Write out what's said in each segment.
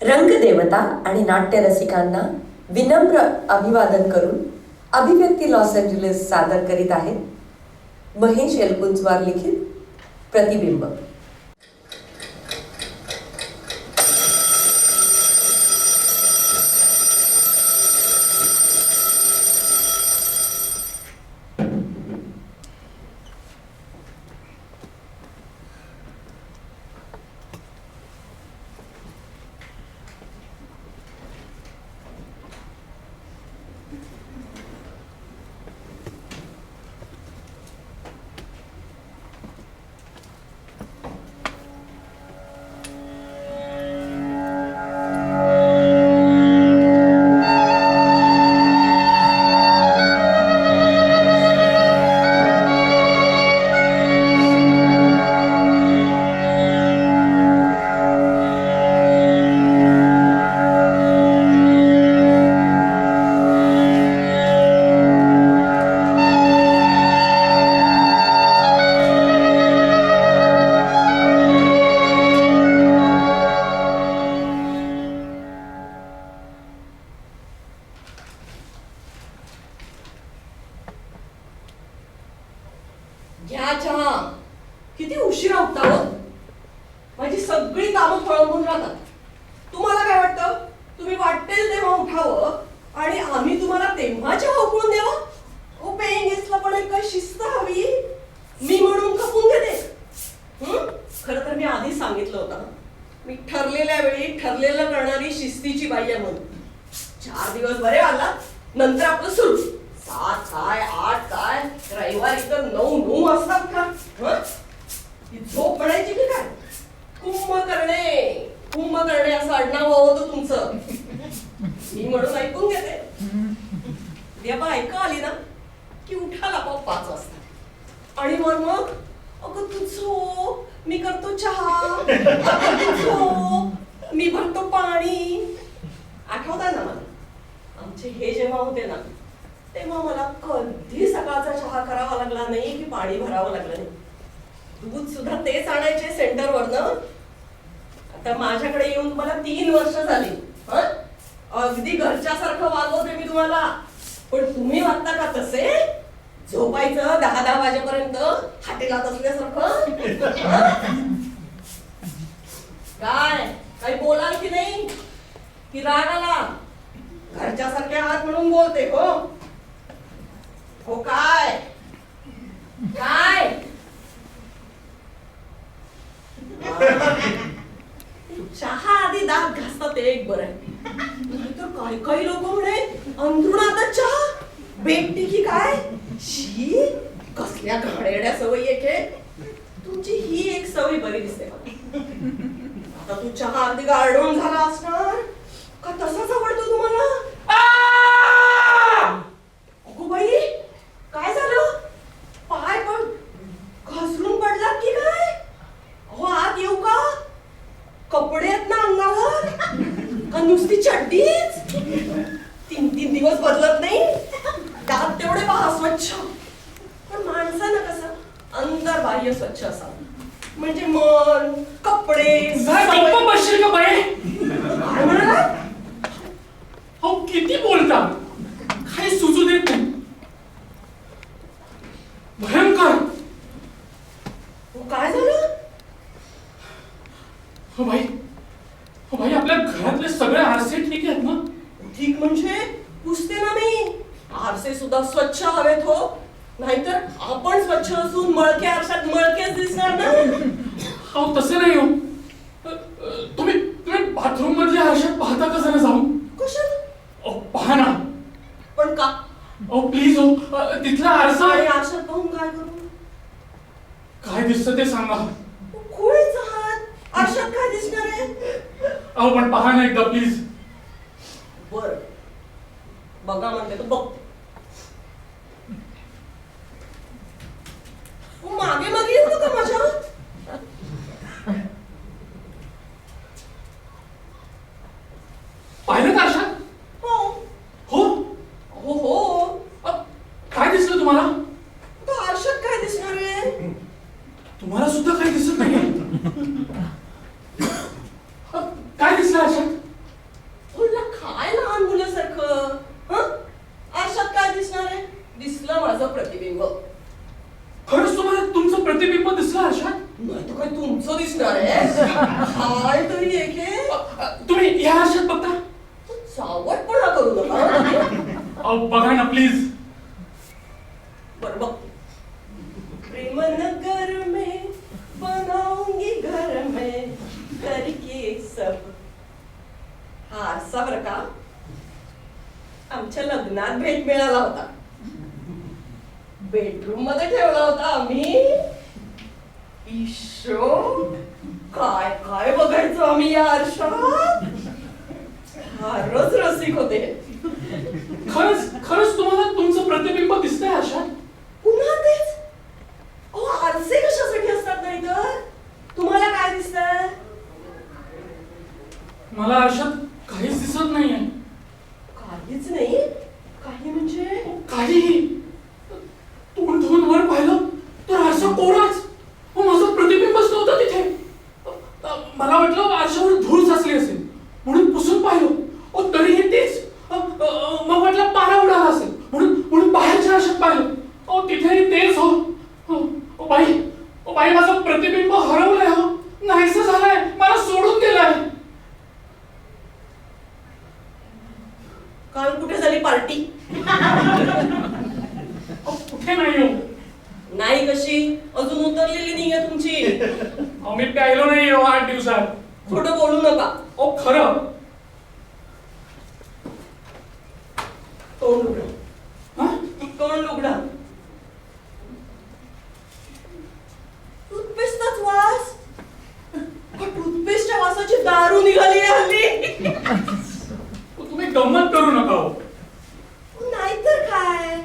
रंगदेवता आणि नाट्यरसिकांना विनम्र अभिवादन करून अभिव्यक्ती लॉस एंजेलिस सादर करीत आहेत महेश एलकुंचवार लिखित प्रतिबिंब. घ्या चहा. किती उशिरा उठता हो. माझी सगळी कामं खोळंबून राहतात. तुम्हाला काय वाटतं? तुम्ही वाटेल तेव्हा उठावं आणि आम्ही तुम्हाला तेव्हा चहा उकळून द्यावा? ओ पेईंग गेस्टला पण एक काय शिस्त हवी. मी म्हणून खपून घेते. खरं तर मी आधी सांगितलं होतं, मी ठरलेल्या वेळी ठरलेलं करणारी शिस्तीची बाई आहे म्हणून. 4 दिवस बरे वागला, नंतर आपलं सुरू. 7 काय 8 काय, रविवारी तर 9 असतात का? झोप पडायची की काय? कुंभकर्णे असं आडनाव होतं तुमचं. मी म्हणून ऐकून घेते. उद्या बायका आली ना की उठाला 5 वाजता आणि मग अगं तू झोप, मी करतो चहा. अगं तू झोप, मी भरतो पाणी. आठवतंय ना मला आमचे हे जेव्हा होते ना, तेव्हा मला कधी सकाळचा चहा करावा लागला नाही की पाणी भरावं लागलं नाही. दूध सुद्धा तेच आणायचे सेंटरवरनं. आता माझ्याकडे येऊन मला 3 वर्ष झाली. अगदी घरच्यासारखं वागवते मी तुम्हाला. पण तुम्ही वागता का तसे? झोपायचं 10 वाजेपर्यंत हाटेलात असल्यासारखं. काय काही बोलाल की नाही? की राग आला? घरच्यासारखे आहात म्हणून बोलते. हो काय काय चहा आधी दात घासतात ते एक बरं आहे. नाहीतर काही लोक म्हणे अंथरुणातच चहा, बेगटी की काय. शी, कसल्या घाणेरड्या सवयी एके. तुमची ही एक सवय बरी दिसते मला. आता तू चहा अगदी गारडून झाला असणार का? तसाच आवडतो तुम्हाला? अगो बाई, काय झालं? पाय पण घसरून पडलात की काय? अहो आत येऊ का? कपडे आहेत ना अंगावर का नुसती चड्डीच? 3 दिवस बदलत नाही. दात तेवढे पहा स्वच्छ. पण माणसानं कसं अंतर बाह्य स्वच्छ असावं. म्हणजे मन, कपडे. बसशील का बाई? काय म्हणाला? अहो किती बोलता, काही सुचू देत नाही. भयंकर. काय झालं? हो भाई, हो भाई, आपल्या घरातले सगळे आरसे ठीक आहेत ना? ठीक म्हणजे पुसते ना मी. आरसे सुद्धा स्वच्छ हवेत हो. नाहीतर आपण स्वच्छ असून मळके आरशात मळकेच दिसणार ना. अहो तसे नाही हो. तुम्ही बाथरूम मधल्या आरशात पाहता का जरा जाऊन? कशाला? अहो पहा ना. पण का? अहो प्लीज हो, तिथला आरसा. आणि आरशात पाहून काय करू? काय दिसतं ते सांगा. खुळीच आहात. आरशात काय दिसणार आहे? अहो पण पहा ना एकदा प्लीज. बर बघा म्हणते तर बघते. मागे मागे येऊ नका माझ्या. पाहिलं का आरशात? हो हो हो हो. काय दिसलं तुम्हाला? आता आरशात काय दिसणार आहे? तुम्हाला सुद्धा काही दिसत नाही? काय दिसलं आरशात? ह्या आरशात बघता. चावटपणा करू नका. अहो बघा ना प्लीज. बरं बघ. प्रेम नगर में बनाऊंगी घर में करके सब. हा आरसा बरं का आमच्या लग्नात भेट मिळाला होता. बेडरूम मध्ये ठेवला होता आम्ही. ईशो काय काय बघायचो आम्ही या आरशात. फारच रसिक होते. खरंच खरंच तुम्हाला तुमचं प्रतिबिंब दिसतंय आरशात. पुन्हा तेच. अहो आरसे कशासाठी असतात नाही तर. तुम्हाला काय दिसतंय. मला आरशात काहीच दिसत नाहीये. काहीच नाही. काही म्हणजे काहीही. तोंड धुवून वर पाहिलं तर आरसा कोराच. माझं प्रतिबिंबच नव्हतं तिथे. मला वाटलं आरशावर धूळ साचली असेल म्हणून पुसून पाहिलं. तरीही तेच. मग वाटलं पारा उडाला असेल म्हणून म्हणून बाहेरच्या आरशात पाहिलं. तिथेही तेच हो. बाई माझं प्रतिबिंब हरवलंय हो. नाहीसं झालंय. मला सोडून गेलाय. काल कुठे झाली पार्टी. कुठे नाही हो. नाही कशी अजून उतरलेली नाहीये तुमची. मी प्यायलो नाही हो 8 दिवसात. खोटं बोलू नका. खरं. तोंड उघडा. तोंड उघडा. टूथपेस्टचाच वास. टूथपेस्टच्या वासाची दारू निघाली आहे हल्ली. तुम्ही गंमत करू नका हो. नाहीतर काय.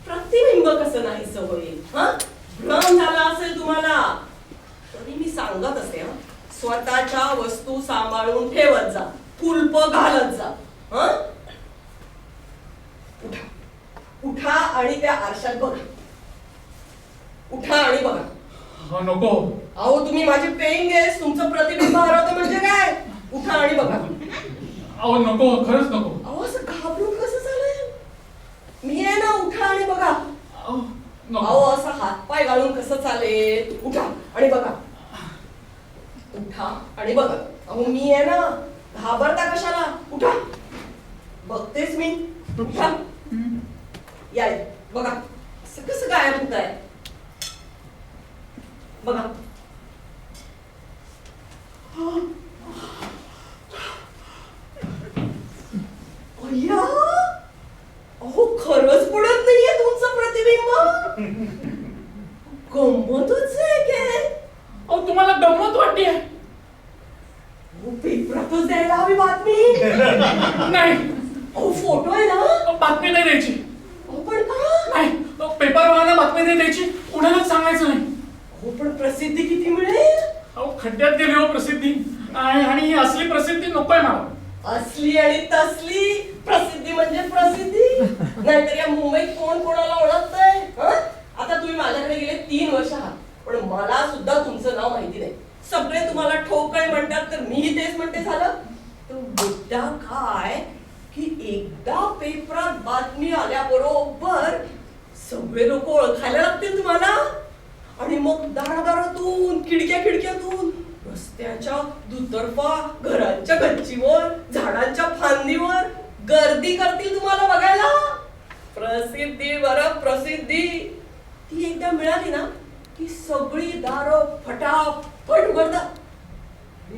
प्रतिबिंब कसं नाहीसं होईल. भ्रम झाला असेल तुम्हाला तरी मी सांगत असते. स्वतःच्या वस्तू सांभाळून ठेवत जा. कुलप घालत जा. उठा उठा आणि त्या आरशात बघा. उठा आणि बघा. नको. अहो तुम्ही माझे पेइंग गेस्ट. तुमचं प्रतिबिंब हरवतं म्हणजे काय. उठा आणि बघा. नको खरंच नको. अहो असं घाबरून कसं चालेल. मी आहे ना. उठा आणि बघा. अहो असं हातपाय घालून कसं चालेल. उठा आणि बघा. उठा आणि बघा. अहो मी आहे ना. घाबरता कशाला. उठा. बघतेच मी. उठा. या बघा. असं कसं गायब होत आहे बघा. अय्या. अहो खरंच पडत नाहीये तुमचं प्रतिबिंब. गंमतच आहे काय. तुम्हाला गंमत वाटते. पेपरातच द्यायला हवी बातमी. नाही. फोटो आहे ना. बातमी नाही द्यायची. पण का नाही. पेपरवाल्यांना बातमी नाही द्यायची. कुणालाच सांगायचं नाही. पण प्रसिद्धी किती मिळेल. खड्ड्यात गेली हो प्रसिद्धी. आणि ही असली प्रसिद्धी नकोय मला. असली आणि तसली प्रसिद्धी म्हणजे प्रसिद्धी. नाहीतर या मुंबईत कोण कोणाला ओळखतंय. आता तुम्ही माझ्याकडे गेले 3 वर्ष आहात. पण मला सुद्धा तुमचं नाव माहिती नाही. सगळे तुम्हाला ठोकळे म्हणतात तर मीही तेच म्हणते झालं. तर मुद्दा काय की एकदा पेपरात बातमी आल्याबरोबर सगळे लोक ओळखायला लागतील तुम्हाला. आणि मग दारादारातून खिडक्यातून रस्त्याच्या दुतर्फा घरांच्या गच्चीवर झाडांच्या फांदीवर गर्दी करतील तुम्हाला बघायला. प्रसिद्धी बरं प्रसिद्धी. ती एकदा मिळाली ना की सगळी दारं फटाफट उघडतात.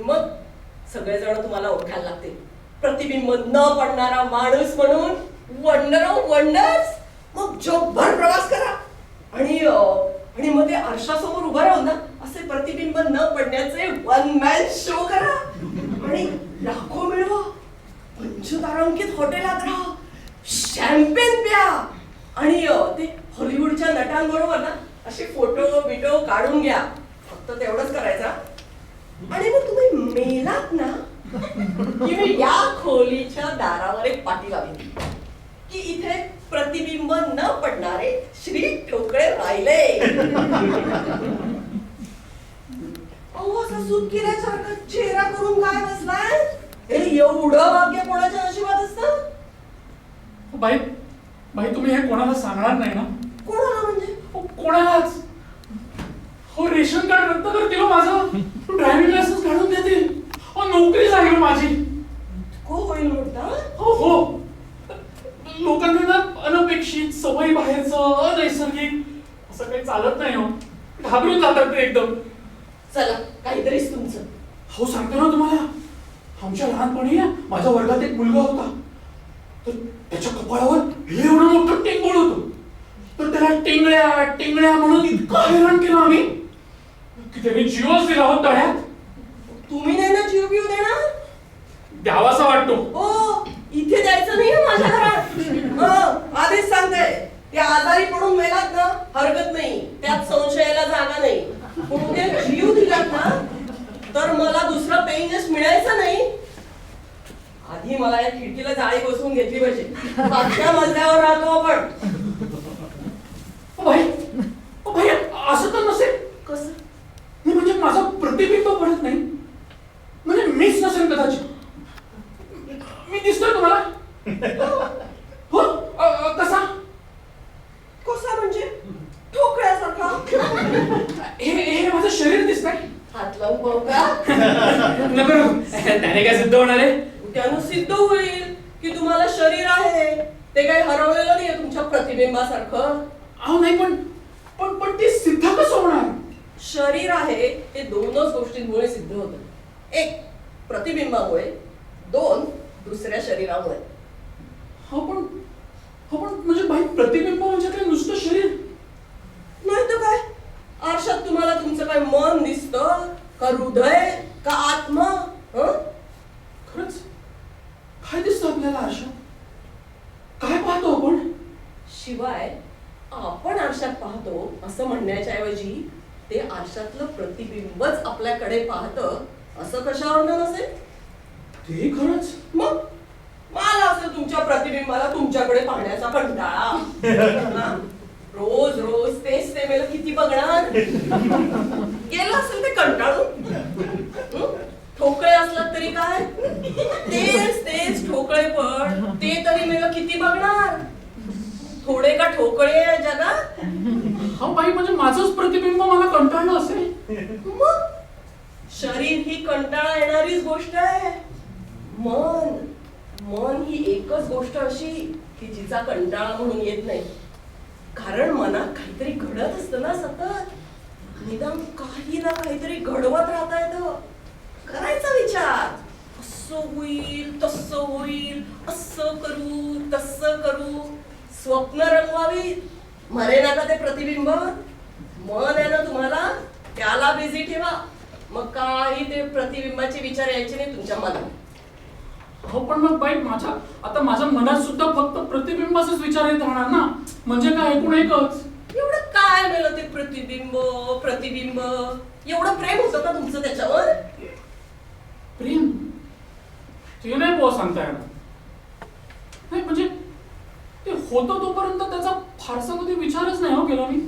मग सगळेजण तुम्हाला ओळखायला लागतील. प्रतिबिंब न पडणारा माणूस म्हणून. Wonder of wonders. मग जगभर प्रवास करा. आणि मग ते आरशासमोर उभं राहून ना असे प्रतिबिंब न पडण्याचे 1 मॅन शो करा. आणि लाखो मिळवा. 5 तारांकित हॉटेलात राहा. शॅम्पेन प्या. आणि ते हॉलिवूडच्या नटांबरोबर ना असे फोटो बिटो काढून घ्या. फक्त तेवढंच करायचं. आणि मग तुम्ही मेलात ना की मी या खोलीच्या दारावर एक पाटी लावली की इथे प्रतिबिंब न पडणारे श्री ठोकळे राहिले. अहो असं सूट केल्यासारखं चेहरा करून काय बसलाय. हे एवढं भाग्य कोणाच्या नशिबात असतं. बाई तुम्ही हे कोणाला सांगणार नाही ना. कोणाला म्हणजे कोणालाच. रेशन कार्ड रद्द करतील माझं. ड्रायव्हिंग लायसन्स काढून देतील. नोकरी जाईल माझी. को होईल म्हणता? हो हो. लोकांना ना अनपेक्षित सवयी बाहेरचं अनैसर्गिक असं काही चालत नाही हो. घाबरून जातात ते एकदम. चला काहीतरीच तुमचं. हो सांगतो ना तुम्हाला, आमच्या लहानपणी माझ्या वर्गात एक मुलगा होता. तर त्याच्या कपाळावर एवढं मोठं टेंगोळ होतं. तर त्याला टिंगळ्या टिंगळ्या म्हणून इतकं हैराण केलं आम्ही की त्याने जीवच दिला होता तळ्यात. तुम्ही नाही ना जीव घेऊ देणार? द्यावासा वाटतो. हो, इथे द्यायचं नाही हं माझ्या घरात. आधीच सांगते, ते आजारी पडून मेलात ना हरकत नाही, त्यात संशयाला जागा नाही. पण ते जीव दिलात ना तर मला दुसरा पेइंग गेस्ट मिळायचं नाही. आधी मला या खिडकीला जाळी बसवून घेतली पाहिजे. पाचव्या मजल्यावर राहतो आपण. भाई भाई असं तर नसेल. कसं? नाही म्हणजे माझं प्रतिबिंब पडत नाही, म्हणजे मीच नसेल कदाचित. मी दिसतोय तुम्हाला? हो कसा? कसा म्हणजे? ठोकळ्यासारखा. हे माझं शरीर दिसतंय. हात लावून पाहू का? नको त्याने काय सिद्ध होणार आहे? त्यानं सिद्ध होईल की तुम्हाला शरीर आहे, ते काही हरवलेलं नाहीये तुमच्या प्रतिबिंबासारखं. अहो नाही पण पण पण ते सिद्ध कसं होणार? शरीर आहे ते दोनच गोष्टींमुळे सिद्ध होतं. एक प्रतिबिंबामुळे, दोन दुसऱ्या शरीरामुळे. हो पण म्हणजे भाई प्रतिबिंब म्हणजे काय नुसतं शरीर? नाही तर काय, आरशात तुम्हाला तुमचं काय मन दिसतं का, हृदय का आत्मा? खरंच काय दिसतं आपल्याला आरशात? काय पाहतो आपण? शिवाय आपण आरशात पाहतो असं म्हणण्याच्या ऐवजी ते आरशातलं प्रतिबिंबच आपल्याकडे पाहतं असं कशावरनं नसेल? ते खरंच. मग मला असं तुमच्या प्रतिबिंबाला तुमच्याकडे पाहण्याचा कंटाळा. रोज रोज तेच ते मेल किती बघणार? गेलं असेल ते कंटाळून. ठोकळे असलात तरी काय, तेच तेच ठोकळे पण ते तरी मेल किती बघणार? थोडे का ठोकळे आहे जगात? हा बाई म्हणजे माझंच प्रतिबिंब मला कंटाळलं असेल. मग शरीर ही कंटाळा येणारीच गोष्ट आहे. मन ही एकच गोष्ट अशी की जिचा कंटाळा म्हणून येत नाही. कारण मनात काहीतरी घडत असतं ना सतत. निदान काही ना काहीतरी घडवत राहता येतं. करायचा विचार, असं होईल तसं होईल, असं करू तसं करू. स्वप्न रंगवावी, मरे ना का ते प्रतिबिंब. मन आहे ना तुम्हाला, त्याला बिझी ठेवा. मग काही ते प्रतिबिंबाचे विचार यायचे नाही तुमच्या मनात. हो पण मग बाई माझ्या मनात सुद्धा फक्त प्रतिबिंबाचाच विचार येत राहणार ना. म्हणजे काय ऐकून एकच. एवढं काय मिळलं ते प्रतिबिंब प्रतिबिंब? एवढं प्रेम होतं का तुमचं त्याच्यावर? प्रेम ते नाही बुवा सांगता येणार. नाही म्हणजे ते होतं तोपर्यंत त्याचा फारसा कधी विचारच नाही हो केला मी.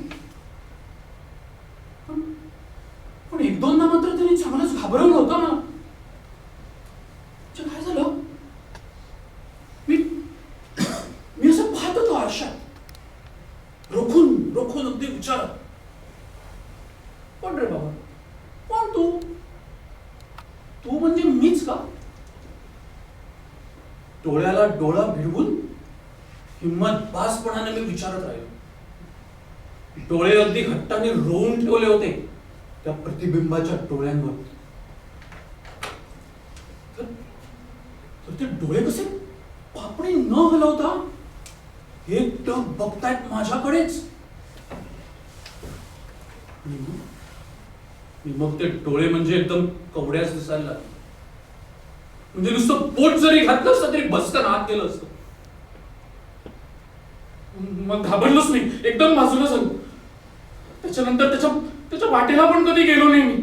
पण एक दोनदा मात्र त्यांनी चांगलंच घाबरवलं होतं मला. काय झालं, मी असं पाहत होतो आरशात, रोखून अगदी विचारत, कोण रे बाबा, कोण तू म्हणजे मीच का? डोळ्याला डोळा भिडवून हिम्मत बासपणाने मी विचारत राहिलो. डोळे अगदी हट्टाने रोवून ठेवले होते त्या प्रतिबिंबाच्या डोळ्यांवर. तर ते डोळे कसे पापणी न हलवता एकटक बघतायत माझ्याकडेच. मग ते डोळे म्हणजे एकदम कवड्याच दिसायला लागले. म्हणजे नुसतं पोट जरी घातलं असतं तरी बसकन आत गेलं असतं. मग घाबरलोच नाही, एकदम बाजूला झालो. त्याच्यानंतर त्याच्या वाटेला पण कधी गेलो नाही मी.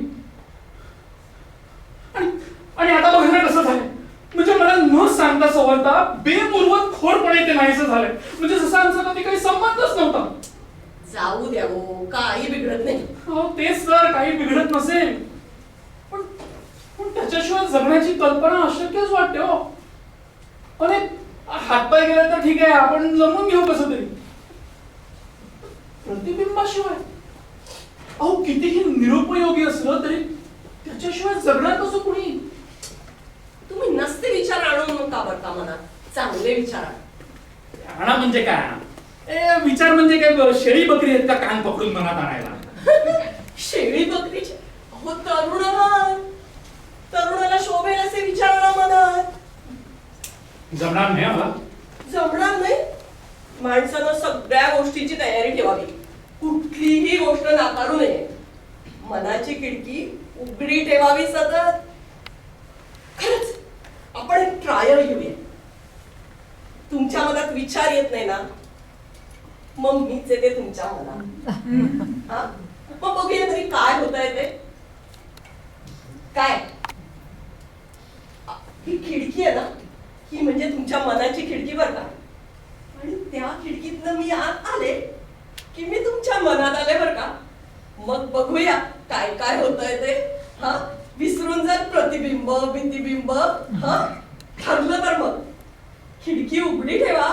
आणि आता बघा कसं झालंय, म्हणजे मला न सांगता सवरता बेमुरवत खोरपणे ते नाहीसं झालंय. म्हणजे जसं आमचा कधी काही संबंधच नव्हता. जाऊ द्या हो, काही बिघडत नाही. हो तेच तर, काही बिघडत नसेल, पण त्याच्याशिवाय जगण्याची कल्पना अशक्यच वाटते हो. अरे हातपाय गेला तर ठीक आहे, आपण जमून घेऊ कसं तरी. प्रतिबिंबाशिवाय अहो कितीही निरुपयोगी असलं तरी त्याच्याशिवाय जगणार कसं कुणी? मनात चांगले विचार आणा. आणा म्हणजे काय? विचार म्हणजे काय शेळी बकरी आहेत का कान पकडून मनात आणायला? शेळी बकरीचे अहो तरुण आहात. तरुणाला शोभेल असे विचार आणा मनात. जमणार नाही मला. जमणार नाही. माणसानं सगळ्या गोष्टीची तयारी ठेवावी. कुठलीही गोष्ट नाकारू नये. मनाची खिडकी उघडी ठेवावी सतत. खरंच आपण एक ट्रायल घेऊया. तुमच्या मनात विचार येत नाही ना, मग मीच येते तुमच्या मनात. हा, मग बघूया तरी काय होत आहे ते. काय ही खिडकी आहे ना, ही म्हणजे तुमच्या मनाची खिडकी बरं का. आणि त्या खिडकीतनं मी आत आले की मी तुमच्या मनात आले बरं का. मग बघूया काय काय होतंय ते. हा, विसरून जर प्रतिबिंब भीतिबिंब. हा, ठरलं तर मग खिडकी उघडी ठेवा.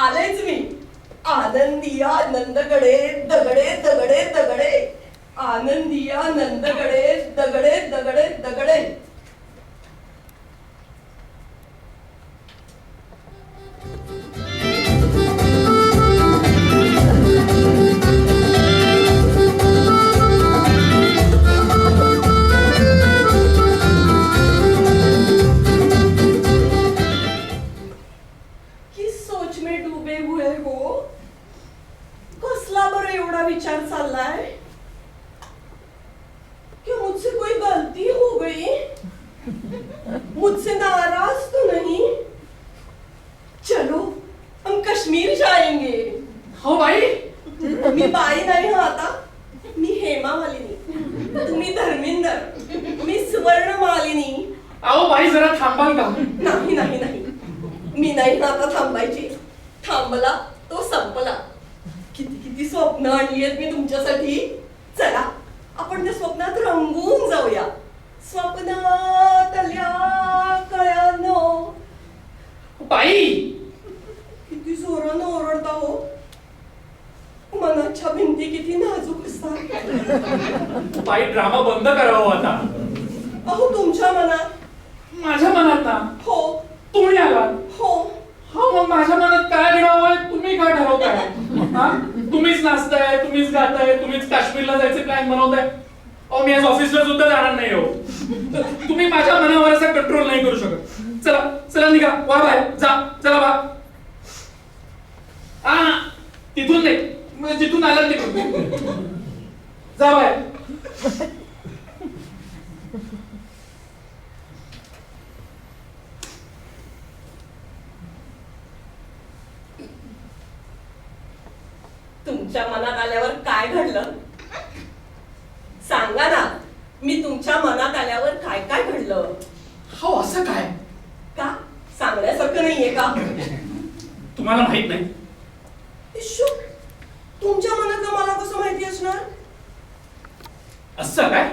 आलेच मी. आनंदी आनंदगडे दगडे दगडे दगडे. आनंदी आनंदगडे दगडे दगडे दगडे. विचार चाललाय कि मुझसे कोई गलती हो गई. मुझसे नाराज तो नहीं. चलो हम कश्मीर जाएंगे. हो बाई. मी बाई नाही हा आता. मी हेमा मालिनी. तुम्ही धर्मेंदर. मी सुवर्ण मालिनी. अहो बाई जरा थांबाल का? नाही नाही नाही, मी नाही आता थांबायची. थांबला तो संपला. किती किती स्वप्न आणली आहेत मी तुमच्यासाठी. चला आपण त्या स्वप्नात रंगून जाऊया. स्वप्नातल्या कळ्यानो. बाई किती जोरानं ओरडता हो. मनाच्या भिंती किती नाजूक असतात. बाई ड्रामा बंद करावं आता. अहो तुमच्या मनात. माझ्या मनात ना. हो. तुम्ही आलात. हो. हो, मग माझ्या मनात काय घडावंय तुम्ही काय ठरवताय? हा, तुम्हीच नाचताय, तुम्हीच गाताय, तुम्हीच काश्मीरला जायचं प्लॅन बनवताय. अहो मी आज ऑफिसला सुद्धा जाणार नाही हो. तुम्ही माझ्या मनावर असा कंट्रोल नाही करू शकत. चला चला निघा. वा बाय जा. चला बा. हा, तिथून नाही, जिथून आला तिथून जा बाय. तुमच्या मनात आल्यावर काय घडलं सांगा ना. मी तुमच्या मनात आल्यावर काय काय घडलं. हो असं काय? का सांगण्यासारखं नाहीये का? तुम्हाला माहित नाही? इश्शो, तुमच्या मनातलं मला कसं माहिती असणार? असं काय?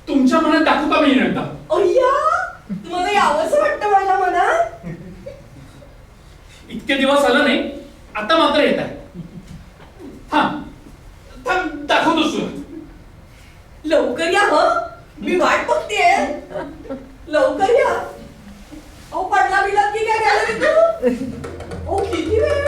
तुमच्या मनात दाखवू का मी एकदा? अय्या, तुम्हाला यावंसं वाटतं माझ्या मनात? इतके दिवस आलं नाही, आता मात्र येत आहे. हा, थांब दाखवतोस तू. लवकर या ह, मी वाट बघतेय. लवकर या. अहो पडला बिला की काय झालं बिंदू? ओ किती वेळ.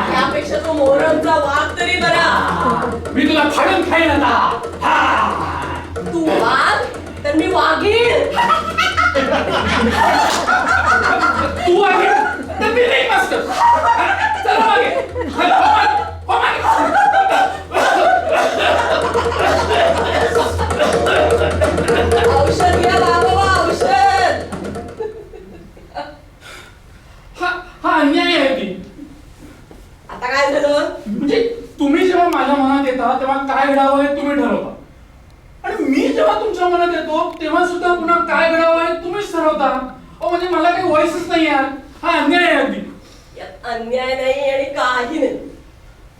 त्यापेक्षा तो मोहरमचा वाघ तरी बरा. मी तुला फाडून खाईन आता. तू वाघ तर मी वाघीण. तू आहे तर मी नाही मस्त. चला मागे. हो मागे. औषध घ्या बाबा, औषध. हा अन्याय आहे ती. आता काय झालं? म्हणजे तुम्ही जेव्हा माझ्या मनात येता तेव्हा काय घडावं हे तुम्ही ठरवता, आणि मी जेव्हा तुमच्या मनात येतो तेव्हा सुद्धा पुन्हा काय घडावं हे तुम्हीच ठरवता. म्हणजे मला काही व्हॉइसच नाही यार. हा अन्याय आहे अगदी. यात अन्याय नाही आणि काही नाही.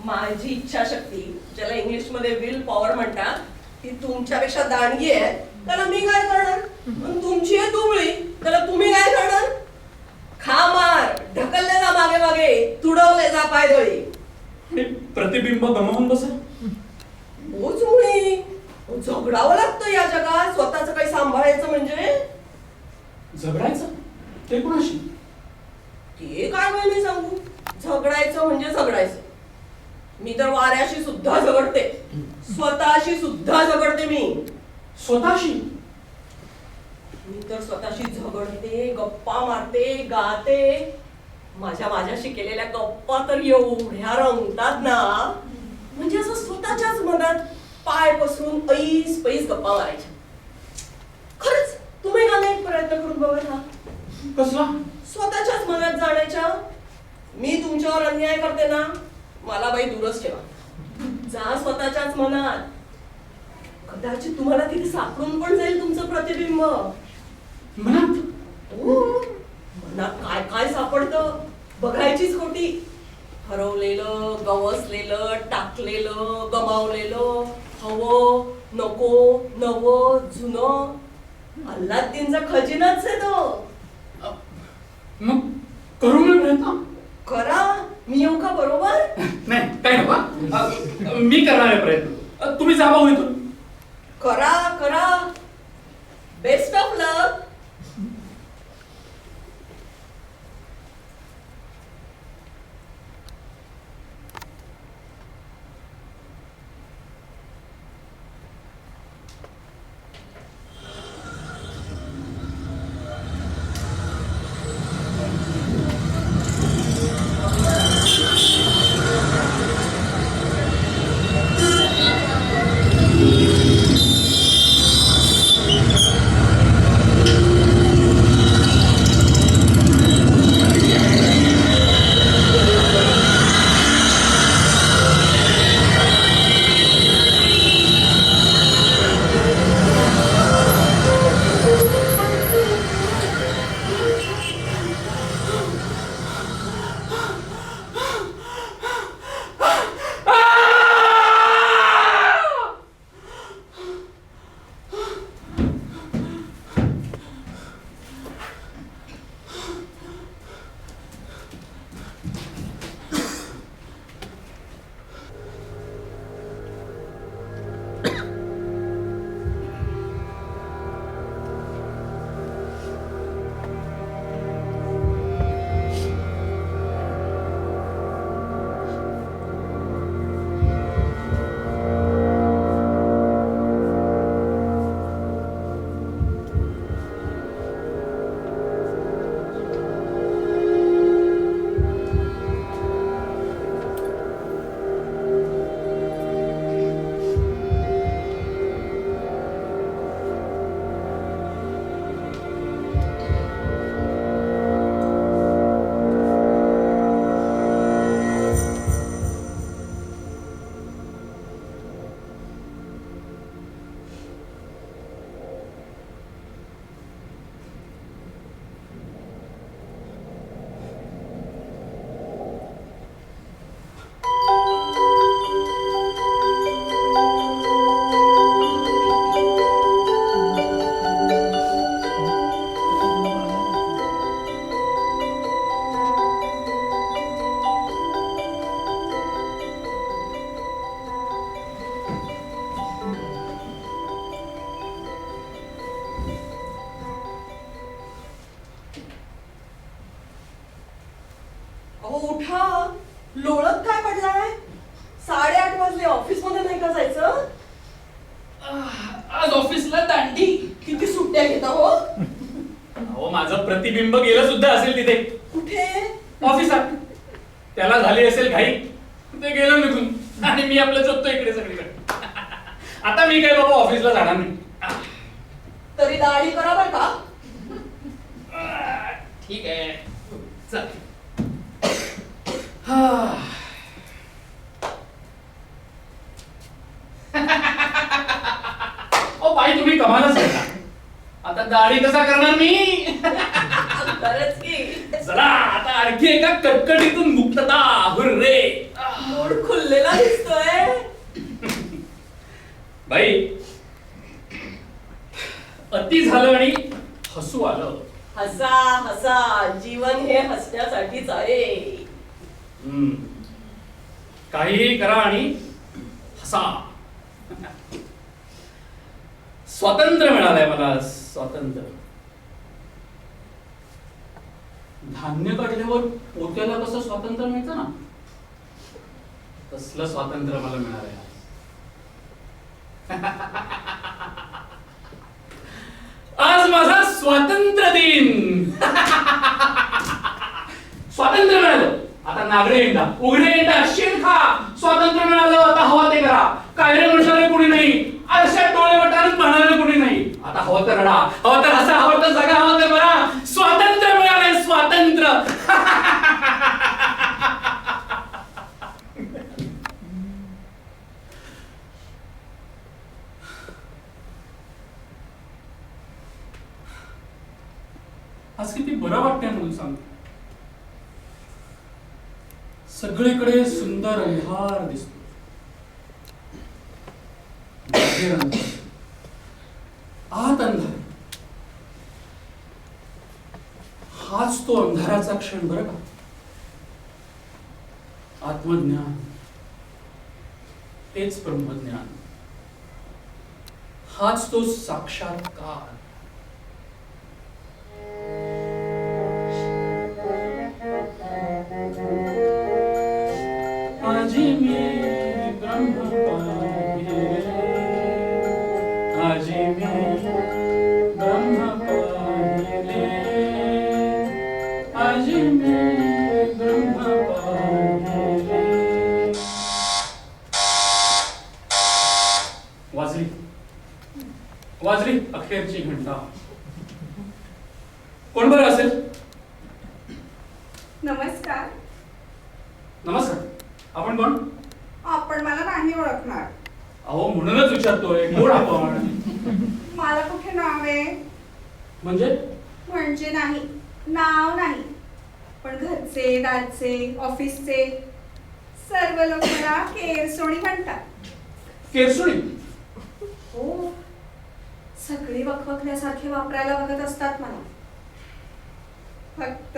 माझी इच्छाशक्ती, ज्याला इंग्लिश मध्ये विल पॉवर म्हणतात, ती तुमच्यापेक्षा दांडगी आहे त्याला मी काय करणार? पण तुमची आहे दुबळी, त्याला तुम्ही काय करणार? खा मार, ढकलले जा मागे मागे, तुडवले जा पायदळी. आणि प्रतिबिंब गमावून बसा. होच मुळे झगडावं लागतं या जगात स्वतःच काही सांभाळायचं म्हणजे. झगडायचं ते कोणाशी? ते काय बाई मी सांगू. झगडायचं म्हणजे झगडायचं. मी तर वाऱ्याशी सुद्धा झगडते, स्वतःशी सुद्धा झगडते. मी स्वतःशी? मी तर स्वतःशी झगडते, गप्पा मारते, गाते. माझ्याशी केलेल्या गप्पा तर एवढ्या रंगतात ना, म्हणजे असं स्वतःच्याच मनात पाय पसरून ऐस पैस गप्पा मारायच्या. खरंच तुम्ही का नाही प्रयत्न करून बघत हा? कसला? स्वतःच्याच मनात जाण्याच्या. मी तुमच्यावर अन्याय करते ना, मला बाई दूरच ठेवा. जा स्वतःच्याच मनात. कदाचित तुम्हाला तिथे सापडून पण जाईल तुमचं प्रतिबिंब. मनात? हो, मनात काय काय सापडतं बघायचीच खोटी. हरवलेलं, गवसलेलं, टाकलेलं, गमावलेलं, हवं, नको, नवं, जुनं. अल्लाद्दीनचा खजिनाच आहे तो. मग करू मी प्रयत्न? करा. मी येऊ का बरोबर? नाही, काय नको. मी करणार आहे प्रयत्न. तुम्ही जा भाऊ इथून. करा करा. बेस्ट ऑफ लक. अहो उठा. लोळत काय पडलाय? 8:30 वाजले. ऑफिस मध्ये नाही का जायचं? आज ऑफिसला दांडी. किती सुट्ट्या घेता हो? अहो माझं प्रतिबिंब गेलं सुद्धा असेल तिथे कुठे? ऑफिसात. त्याला झाली असेल घाई, ते गेलं निघून आणि मी आपलं शोधतो इकडे सगळीकडे. आता मी काय बाबा ऑफिसला जाणार नाही. तरी दाढी करा बरं का. ठीक आहे चल. ओ बाई तुम्ही कमालच करता. आता दाढी कसा करणार मी? खरंच की. चला आता आणखी एका कटकटीतून मुक्तता. हुर्रे. मूड खुललेला दिसतोय. बाई भक्ती झालं आणि हसू आलं. हसा हसा, जीवन हे हसण्यासाठीच आहे. काहीही करा आणि हसा. स्वातंत्र्य मिळालंय मला, स्वातंत्र्य. धान्य काढल्यावर पोत्याला कसं स्वातंत्र्य मिळतं ना, तसलं स्वातंत्र्य मला मिळालंय. आज माझा स्वातंत्र्य दिन. स्वातंत्र्य मिळालं, आता नागडे इंडा, उघडे इंडा, शेण खा. स्वातंत्र्य मिळालं, आता हवा ते करा. कायरे म्हणणारे कोणी नाही, आरशात डोळे वटारून म्हणणारे कोणी नाही. आता हवं तर रडा, हवं तर हसा, हवं तर जगा, हवं तर बरा. स्वातंत्र्य मिळालंय, स्वातंत्र्य. आज किती बरं वाटतंय म्हणून सांग. सगळीकडे सुंदर अंधार दिसतो. बाहेर अंधार, आत अंधार. हाच तो अंधाराचा क्षण बरं का. आत्मज्ञान तेच ब्रह्मज्ञान. हाच तो साक्षात्कार. आजी मी ब्रह्म पाहिले, आजी मी ब्रह्म पाहिले, आजी मी ब्रह्म पाहिले. वाजली वाजली अखेरची घंटा. कोण बरं असेल? नमस्कार. नमस्कार. आपण कोण? आपण मला नाही ओळखणार. अहो म्हणूनच विचारतोय, कोण आपण? मला कुठे नाव आहे? म्हणजे नाही, नाव नाही, पण घरचे, दारचे, ऑफिसचे सर्व लोक मला केरसोणी म्हणतात. केरसुणी? हो, सगळे वखवखल्यासारखे वापरायला बघत असतात मला. फक्त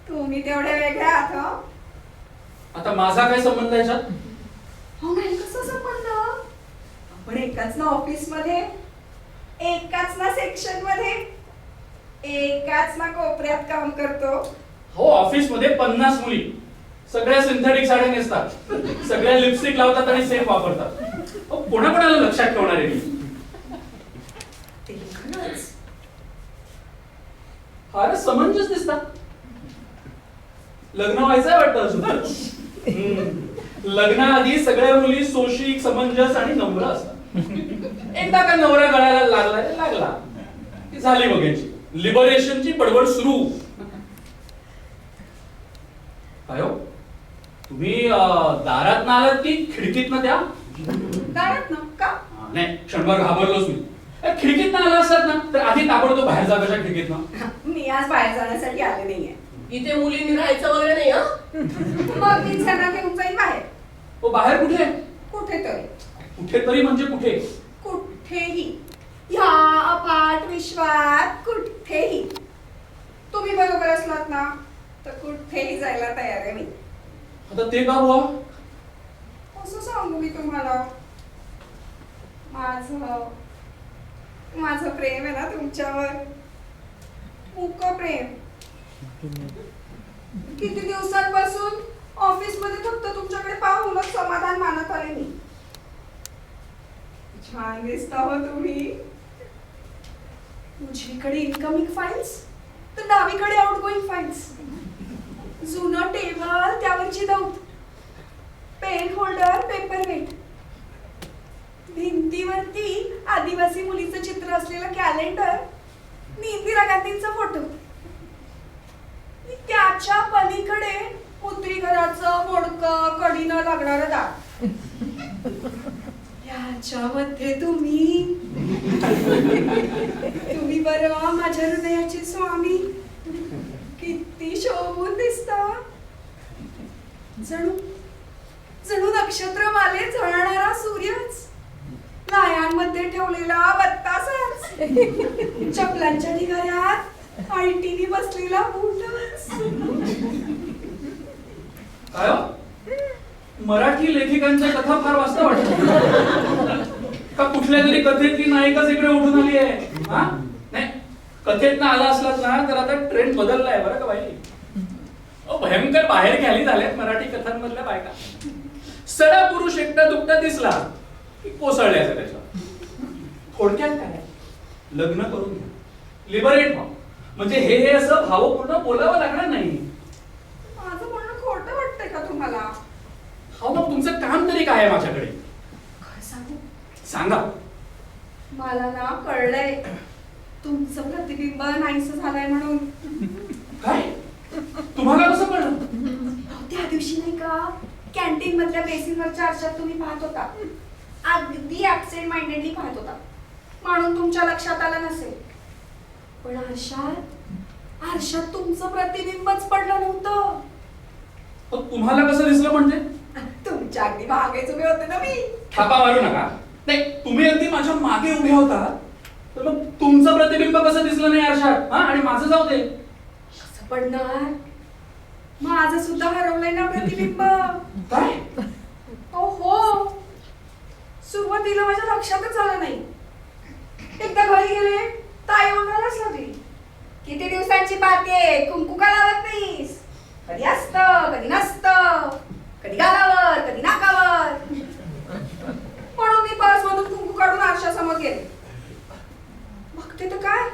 तुम्ही तेवढे वेगळे आहात. हं? आता माझा काय संबंध याच्यात? हो नाही, कसा संबंध? आपण एकाच ना ऑफिस मध्ये, एकाच ना सेक्शन मध्ये, एकाच ना कोपऱ्यात काम करतो. हो, ऑफिस मध्ये 50 मुली, सगळ्या सिंथेटिक साड्या नेसतात, सगळ्या लिपस्टिक लावतात आणि सेफ वापरतात. कोणाकोणाला लक्षात ठेवणार आहे मी? ते खरंच. फार समंजस दिसतात. लग्न व्हायचंय वाटतं अजून. लग्नाआधी सगळ्या मुली सोशिक, समंजस आणि नम्र असतात. एकदा का नवरा गळायला लागला की झाली बघायची लिबरेशनची पडवड सुरू. काय हो, तुम्ही दारात ना आलात की खिडकीत ना? त्या दारात ना का? नाही, क्षणभर घाबरलोच मी. खिडकीत आला असतात ना तर आधी ताबडतोब बाहेर जा. कशा खिडकीत ना? मी आज बाहेर जाण्यासाठी आले नाहीये. इथे मुलींनी राहायचं वगैरे नाही. मग मी त्यांना घेऊन जाईन बाहेर. हो, बाहेर कुठे? कुठेतरी. कुठेतरी म्हणजे कुठे? कुठेही, ह्या अपाट विश्वात कुठेही. तुम्ही बरोबर असलात ना तर कुठेही जायला तयार आहे मी. आता ते का बुवा? असं सांगू मी तुम्हाला, माझं प्रेम आहे ना तुमच्यावर, मूक प्रेम. किती दिवसांपासून ऑफिस मध्ये फक्त तुमच्याकडे पाहूनच समाधान मानत आले मी. छान दिसता हो तुम्ही. उजवीकडे इनकमिंग फाइल्स तर डावीकडे आउटगोइंग फाइल्स. जुनं टेबल, त्यावरची दौत, पेन होल्डर, पेपर वेट, भिंतीवरती आदिवासी मुलीचं चित्र असलेलं कॅलेंडर, इंदिरा गांधींचा फोटो. त्याच्या पलीकडे पुत्री घराचं मोडकं, कडीनं लागणारं दार. याच्यामध्ये तुम्ही बरं माझ्या हृदयाचे स्वामी. किती शोभून दिसता. जणू नक्षत्र माले झळणारा सूर्यच, लायांमध्ये ठेवलेला बत्तासाच. चपलांच्या ढिगाऱ्यात आयटीने बसलेला बुटच. काय हो? मराठी लेखिकांच्या कथा फार वाचता वाटत का कुठल्या तरी कथेतली नायिकाच इकडे उठून आली आहे? हा? नाही, कथेतनं आला असलात ना तर आता ट्रेंड बदललाय बरं का बाई. भयंकर बाहेर घ्यायला झाल्यात मराठी कथांमधल्या बायका. सडा पुरुष एकटा दुकटा दिसला की कोसळल्याचं त्याच्या. थोडक्यात काय, लग्न करून घ्या, लिबरेट व्हा. म्हणजे हे असं भावपूर्ण बोलावं लागणार नाही. माझं म्हणणं खोटं वाटतंय का तुम्हाला? हा, मग तुमचं काम तरी काय आहे माझ्याकडे? काय सांगू? सांगा. मला ना कळलंय तुमचं प्रतिबिंब नाहीसं झालंय म्हणून. काय? तुम्हाला कसं कळलं? अहो, त्या दिवशी नाही का कॅन्टीन मधल्या बेसिनवरच्या आरशात तुम्ही पाहत होता, अगदी ऍब्सेंट माइंडेडली पाहत होता, म्हणून तुमच्या लक्षात आलं नसेल. पण आरशात तुमचं प्रतिबिंबच पडलं नव्हतं. पण तुम्हाला कसं दिसलं म्हणजे? तुमच्या अगदी मागेच उभे होते ना मी. थापा मारू नका. नाही, तुम्ही अगदी माझ्या मागे उभे होता तर मग तुमचं प्रतिबिंब कसं दिसलं नाही आरशात? हा, आणि माझं जाऊ दे. कसं पडणार? माझं सुद्धा हरवलंय ना प्रतिबिंब. काय? हो, सुरुवातीला माझ्या लक्षातच आलं नाही. एकदा घरी गेले तर आई म्हणायलाच लागली, किती दिवसांची बात आहे, कुंकू का लावत नाहीस? कधी असतं कधी नसतं, कधी गालावर कधी नाकावर. म्हणून मी पर्स मधून कुंकू काढून आरशासमोर गेले. बघते तर काय,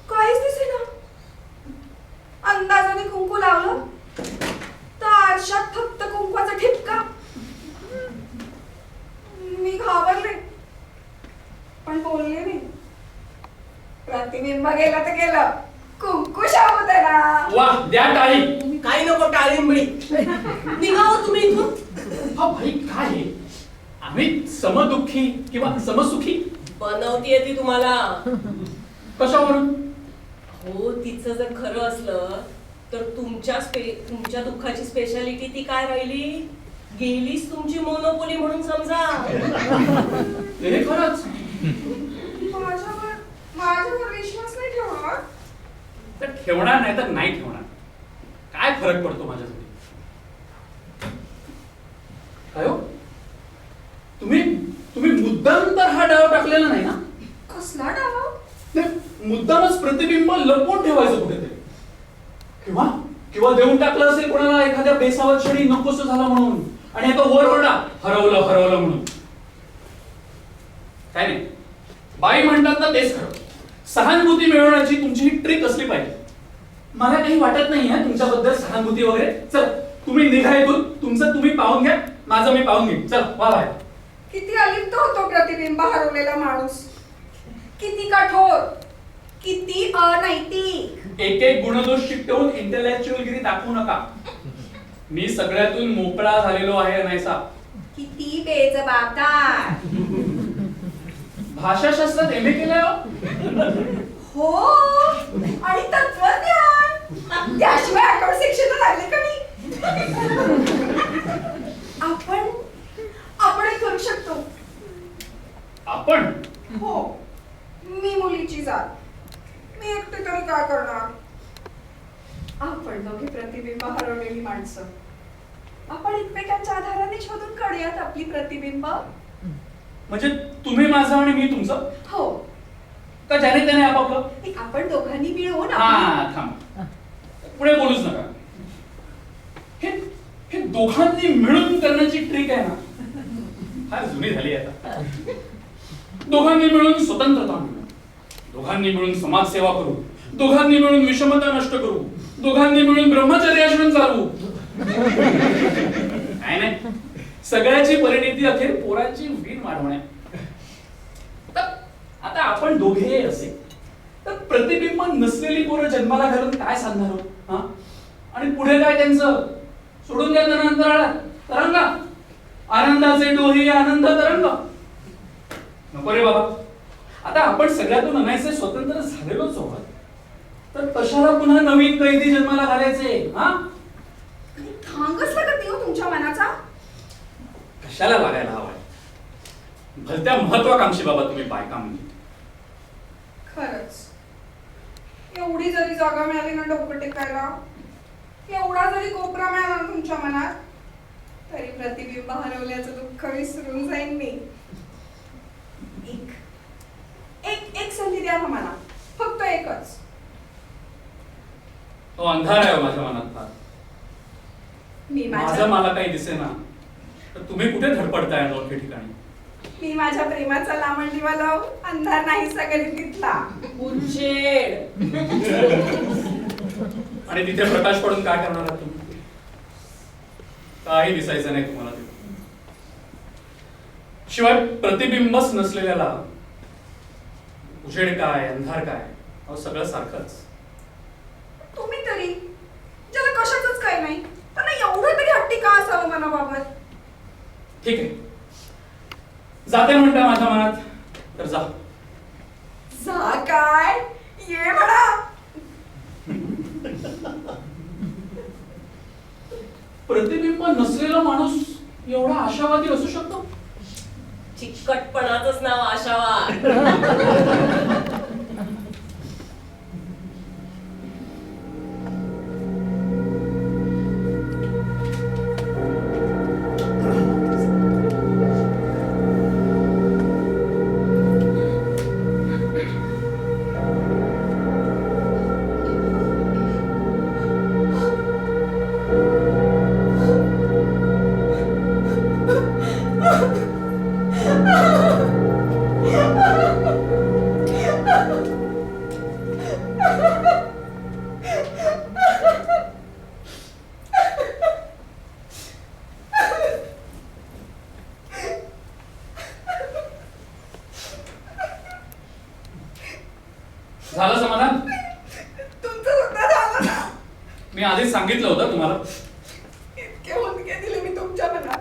काहीच दिसेना. अंदाजाने कुंकू लावलं तर आरशात फक्त कुंकवाचा ठिपका. मी घाबरले पण बोलले नाही. प्रतिबिंब गेलं तर गेलं, कुंकू शाबूत आहे ना. वा, द्या टाळी. काही नको टाळिंबळी. निघावं तुम्ही इथून. हा भाई, काय आहे? आम्ही समदुःखी किंवा समसुखी बनवतीये ती तुम्हाला. कशावरून? हो, तिचं जर खरं असलं तर तुमच्या दुःखाची स्पेशालिटी ती काय राहिली? गेलीच तुमची मोनोपोली म्हणून समजा. हे खरंच. माझ्यावर विश्वास नाही ठेवणार. तर ठेवणार नाही तर नाही ठेवणार. काय फरक पडतो माझ्यासाठी? काय हो? तुम्ही मुद्दाम तर हा डाव टाकलेला नाही ना? कसला डाव? नाही, मुद्दामच प्रतिबिंब लपवून ठेवायचं कुठेतरी. किंवा देऊन टाकलं असेल कोणाला एखाद्या बेसावत क्षणी नकोस झाला म्हणून, आणि आता वर ओरडा हरवलं म्हणून. काय नाही, बाई म्हणतात ना तेच खरं. सहानुभूती मिळवण्याची तुमची ही ट्रिक असली पाहिजे. मला काही वाटत नाही आहे तुमच्याबद्दल सहानुभूती वगैरे. चल, तुम्ही निघा इथून. तुमचं तुम्ही पाहून घ्या, माझं मी पाहून घेईन. चल, वा बाहेर. किती अलिप्त होतो प्रतिबिंब हरवलेला माणूस. किती कठोर, किती अनैतिक. एक गुणदोष चिकटवून इंटेलेक्च्युअलगिरी दाखवू नका. मी सगळ्यातून मोकळा झालेलो आहे नाहीसा. किती बेजबाबदार. भाषाशास्त्रात एम ए केलंय हो, आणि तत्वज्ञान. त्याशिवाय अकाउंट सेक्शनला लागले का मी? आपण एक करू शकतो. आपण? हो, मी मुलीची जात, मी एकटे तरी काय करणार? आपण दोघे प्रतिबिंब हरवलेली माणसं. आपण एकमेकांच्या आधाराने शोधून काढूयात आपली प्रतिबिंब. म्हणजे तुम्ही माझं आणि मी तुमचं? हो, का ज्याने त्याने आपापलं? आपण दोघांनी मिळून हा, थांब, पुढे बोलूच नका. हे दोघांनी मिळून करण्याची ट्रिक आहे ना, फार जुनी झाली आता. दोघांनी मिळून स्वतंत्रता मिळवू, दोघांनी मिळून समाजसेवा करू, दोघांनी मिळून विषमता नष्ट करू, दोघांनी मिळून ब्रह्मचर्य आश्रम चालवू. काय नाही, सगळ्याची परिणिती अखेर पोरांची वीण वाढवण्या. आता आपण दोघे असे तर प्रतिबिंब नसलेली पोरं जन्माला घालून काय सांगणार आहोत? हा, आणि पुढे काय त्यांचं? सोडून द्या त्यांना अंतराळात तरंगा. आनंदाचे डोहे आनंद तरंग. नको रे बाबा. आता आपण सगळ्यातून अनायसे स्वतंत्र झालेलोच आहोत, तर कशाला पुन्हा नवीन कैदी जन्माला घालायचे? हा, थांगच लागत नाही हो तुमच्या मनाचा. कशाला लागायला हवाय? भलत्या महत्वाकांक्षी बाबा तुम्ही बायका म्हणजे. खरंच एवढी जरी जागा मिळाली ना डोकं टेकायला, एवढा जरी कोपरा मिळाला ना तुमच्या मनात, तरी प्रतिबिंब हरवल्याचं दुःख विसरून जाईन मी. एक एक एक संधी द्या ना मला, फक्त एकच. तो अंधार आहे माझ्या मनात फार. मी माझं मला काही दिसेना, तर तुम्ही कुठे धडपडताय अनोळखी ठिकाणी? मी माझ्या प्रेमाचा लावणीवा लावून अंधार नाहीसा करीत तिथला. उज्जेड. आणि तिथे प्रकाश पडून काय करणार आहात तुम्ही? काही दिसायचं नाही तुम्हाला तिथे. शिवाय प्रतिबिंबच नसलेल्याला उजेड काय अंधार काय अहो सगळं सारखंच. तुम्ही तरी ज्याला कशातच काही नाही त्यांना एवढं तरी हट्टी का असावं मनाबाबत? ठीक आहे, जाते म्हणता माझ्या मनात, तर जा. जा काय, ये म्हणा. प्रतिबिंब नसलेला माणूस एवढा आशावादी असू शकतो? चिकटपणाचंच नाव आशावाद. झालं समाधान? तुमचं सुद्धा झालं ना. मी आधीच सांगितलं होतं तुम्हाला. इतके हुंदके दिले मी तुमच्या मनात.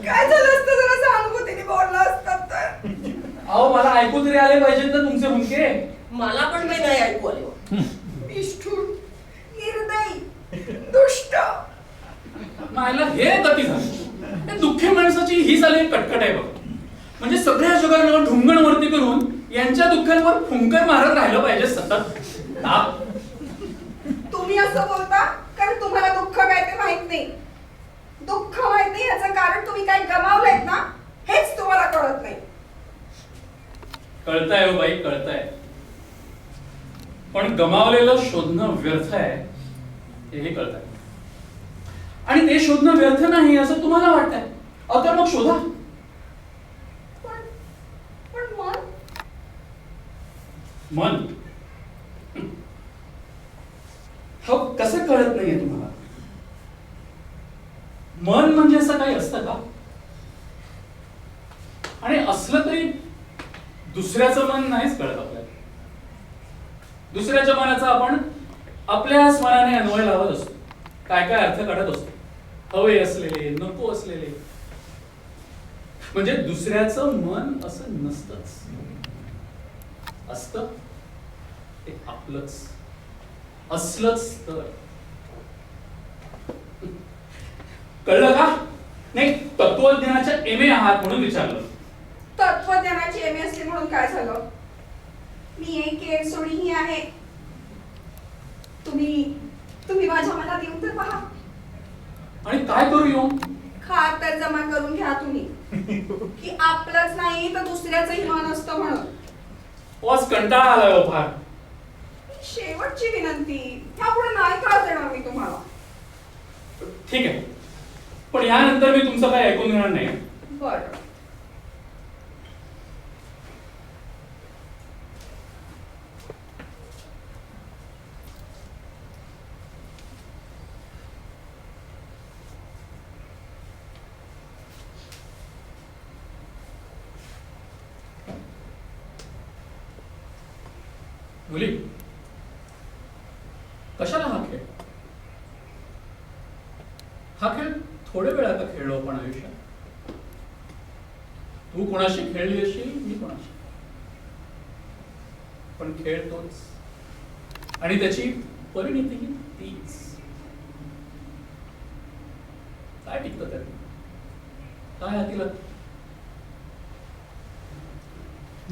काय झालं असतं जरा सहानुभूतीने बोलला असतात तर. अहो मला ऐकू तरी आले पाहिजेत ना तुमचे हुंदके. मला पण मी नाही ऐकू आले. निष्ठुर, निर्दयी, दुष्ट. मायला हे गती झाली. त्या दुःखी माणसाची ही झाली कटकट आहे बघ. म्हणजे सगळ्या जगाला ढुंगण वरती करून यांच्या दुःखांवर फुंकर मारत राहिलं पाहिजे सतत. तुम्ही असं बोलता कारण तुम्हाला दुःख काय ते माहित नाही. दुःख माहित नाही याचं कारण तुम्ही काय गमावलंय ना हेच तुम्हाला कळत नाही. कळतंय हो बाई, कळतंय. पण गमावलेलं शोधणं व्यर्थ आहे हेही कळतंय. आणि ते शोधणं व्यर्थ नाही असं तुम्हाला वाटतंय. अहो तर मग शोधा. पण मन मन हो कसं कळत नाहीये तुम्हाला? मन म्हणजे असं काही असतं का? आणि असलं तरी दुसऱ्याचं मन नाहीच कळत आपल्याला. दुसऱ्याच्या मनाचा आपण आपल्याच मनाने अन्वय लावत असतो. काय काय अर्थ काढत असतो. हवे असलेले, नको असलेले. म्हणजे दुसऱ्याचं मन असं नसतंच. असतं ते आपलंच. असलंच तर. कळलं का? नाही, तत्वज्ञानाच्या एम ए आहात म्हणून विचारलं. तत्वज्ञानाची एम ए असली म्हणून काय झालं? मी एक केरसोडीही आहे. तुम्ही माझ्या मनात येऊन तर पहा. आणि काय करू येऊन? खातर जमा करून घ्या तुम्ही की आपलंच नाही तर दुसऱ्याचंही मन असतं म्हणून. आज कंटाळा आलाय हो फार. शेवटची विनंती, ह्यापुढे नाही त्रास देणार मी तुम्हाला. ठीक आहे, पण यानंतर मी तुमचं काय ऐकून घेणार नाही. बरं. मुली, कशाला हा खेळ? हा खेळ थोडे वेळा का खेळलो आपण आयुष्यात? तू कोणाशी खेळली असेल, मी कोणाशी. पण खेळ तोच आणि त्याची परिणतीही तीच. काय टिकतं त्यात? काय हातीला?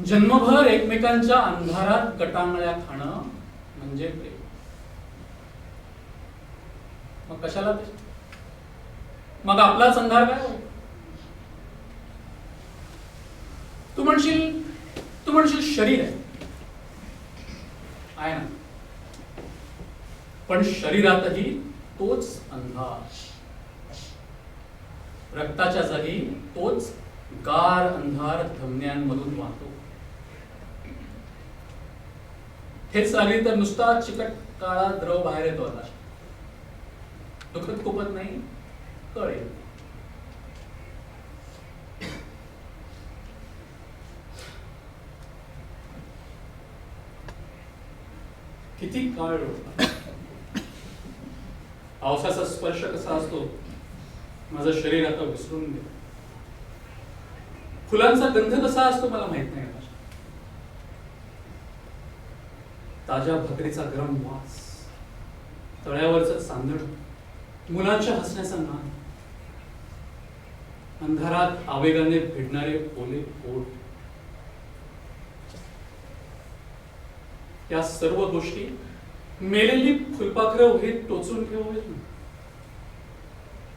जन्मभर एकमेकांच्या अंधारात कटांगळ्या खाणं म्हणजे प्रेम. मग कशाला ते? मग आपलाच अंधार काय होईल? तू म्हणशील शरीर आहे ना, पण शरीरातही तोच अंधार, रक्ताच्या जागी तोच गार अंधार धमन्यांमधून वाहतो. हेच आली तर नुसता चिकट काळा द्रव बाहेर येतो. आता दुखत खुपत नाही, कळ येत. किती काळ लोटला. पावसाचा स्पर्श कसा असतो माझं शरीर आता विसरून गेलं. फुलांचा गंध कसा असतो मला माहित नाही. ताज्या भाकरीचा गरम वास, तळ्यावरचं चांदण, मुलांच्या हसण्याचा नाद, अंधारात आवेगाने भिडणारे ओले ओठ, या सर्व गोष्टी मेलेली फुलपाखरं उभे टोचून ठेवून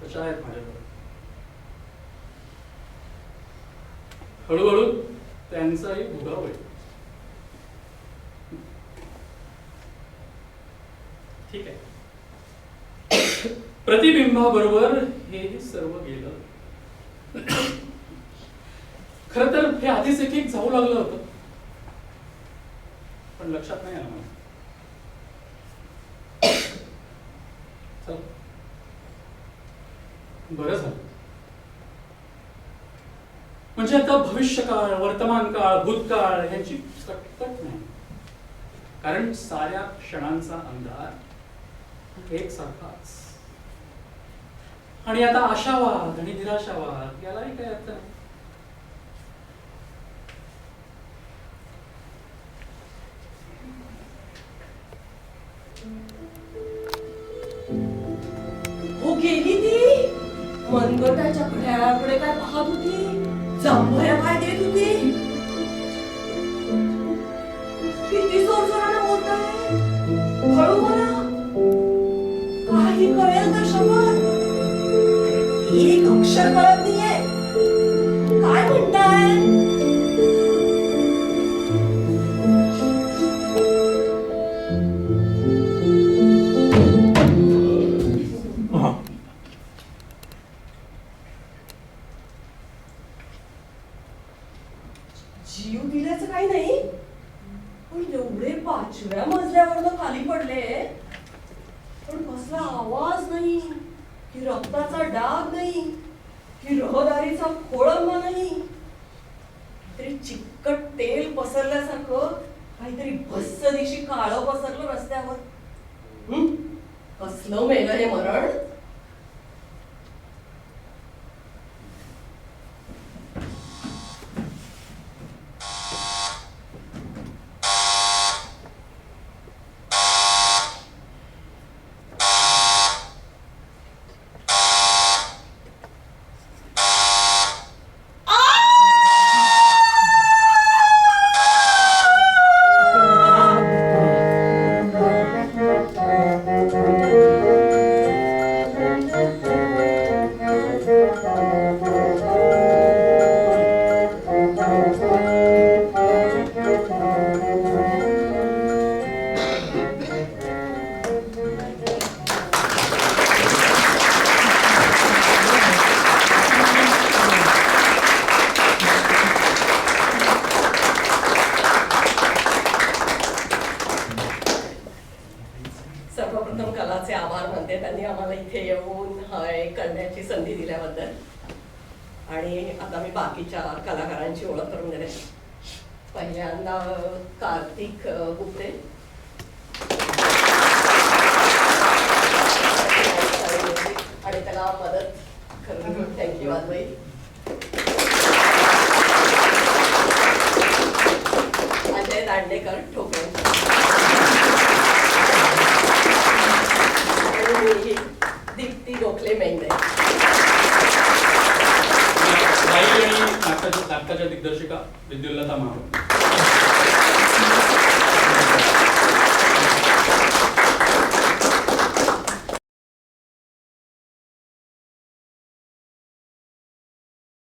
कशा आहेत माझ्याकडे. हळूहळू त्यांचाही भुगा होईल. ठीक आहे, प्रतिबिंबाबरोबर हे सर्व गेलं. खर तर हे आधीच एक जाऊ लागलं होतं, पण लक्षात नाही आलं मला. चल, बरं झालं. म्हणजे आता भविष्यकाळ, वर्तमान काळ, भूतकाळ यांची कटकट नाही, कारण साऱ्या क्षणांचा अंधार एकसारखाच. आणि आता आशावाद आणि निराशावाद यालाही काय अर्थ नाही. हो गेली ती. मनगटाच्या घड्याळाकडे काय पाहत होती, जांभया काय देत होती. किती जोरजोरानं बोलताय, हळू बोला, काही कळेल तर शपथ. एक अक्षर कळत नाहीये, काय म्हणताय. जीव दिल्याचं काही नाही, पण एवढे 5व्या मजल्यावरनं खाली पडले, पण कसला आवाज नाही, की रक्ताचा डाग नाही, की रहदारीचा खोळंबा नाही. तरी चिकट तेल पसरल्यासारखं काहीतरी भस्स दिशी काळं पसरलं रस्त्यावर. कसलं मेलं हे मरण. सर्वप्रथम कलाचे आभार मानते, त्यांनी आम्हाला इथे येऊन हे करण्याची संधी दिल्याबद्दल. आणि आता मी बाकीच्या कलाकारांची ओळख करून देते. पहिल्यांदा कार्तिक गुप्ते, आणि त्याला मदत करून थँक्यू वाजवाई. अजय दांडेकर ठोकळे, दीप्ती गोखले मेंढे. आणि नाटकाच्या नाटकाच्या दिग्दर्शिका विद्युल्लता महावर.